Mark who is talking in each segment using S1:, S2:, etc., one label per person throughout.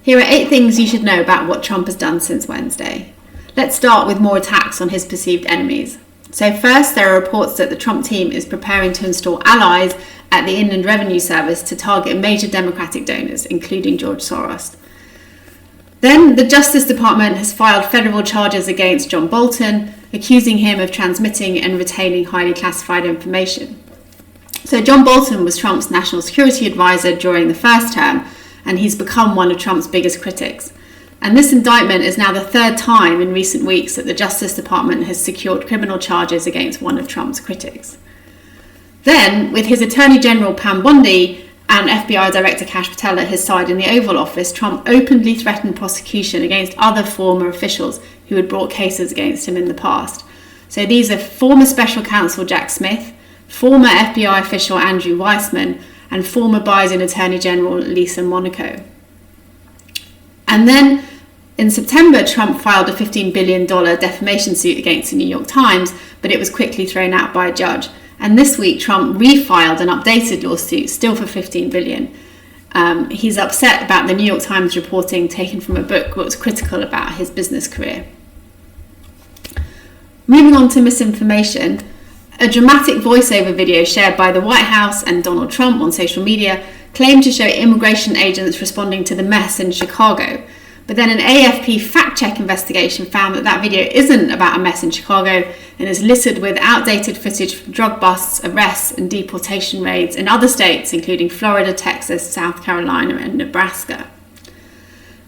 S1: Here are 8 things you should know about what Trump has done since Wednesday. Let's start with more attacks on his perceived enemies. So first, there are reports that the Trump team is preparing to install allies at the Inland Revenue Service to target major Democratic donors, including George Soros. Then, the Justice Department has filed federal charges against John Bolton, accusing him of transmitting and retaining highly classified information. So John Bolton was Trump's national security advisor during the first term, and he's become one of Trump's biggest critics. And this indictment is now the 3rd time in recent weeks that the Justice Department has secured criminal charges against one of Trump's critics. Then, with his Attorney General Pam Bondi and FBI Director Kash Patel at his side in the Oval Office, Trump openly threatened prosecution against other former officials who had brought cases against him in the past. So these are former Special Counsel Jack Smith, former FBI official Andrew Weissman, and former Biden Attorney General Lisa Monaco. And then in September, Trump filed a $15 billion defamation suit against the New York Times, but it was quickly thrown out by a judge. And this week, Trump refiled an updated lawsuit, still for $15 billion. He's upset about the New York Times reporting taken from a book that was critical about his business career. Moving on to misinformation, a dramatic voiceover video shared by the White House and Donald Trump on social media claimed to show immigration agents responding to the mess in Chicago. But then an AFP fact-check investigation found that that video isn't about a mess in Chicago and is littered with outdated footage from drug busts, arrests and deportation raids in other states, including Florida, Texas, South Carolina and Nebraska.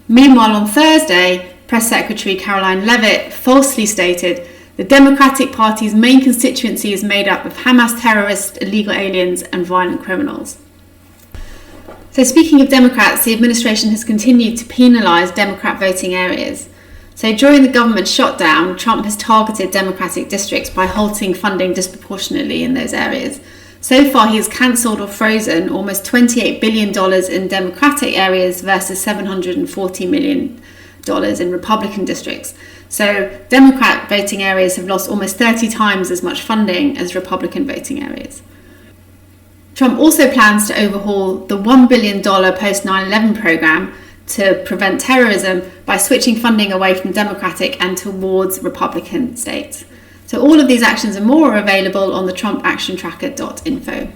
S1: Meanwhile, on Thursday, Press Secretary Caroline Leavitt falsely stated the Democratic Party's main constituency is made up of Hamas terrorists, illegal aliens and violent criminals. So speaking of Democrats, the administration has continued to penalise Democrat voting areas. So during the government shutdown, Trump has targeted Democratic districts by halting funding disproportionately in those areas. So far, he has cancelled or frozen almost $28 billion in Democratic areas versus $740 million in Republican districts. So Democrat voting areas have lost almost 30 times as much funding as Republican voting areas. Trump also plans to overhaul the $1 billion post 9/11 program to prevent terrorism by switching funding away from Democratic and towards Republican states. So all of these actions and more are available on the TrumpActionTracker.info.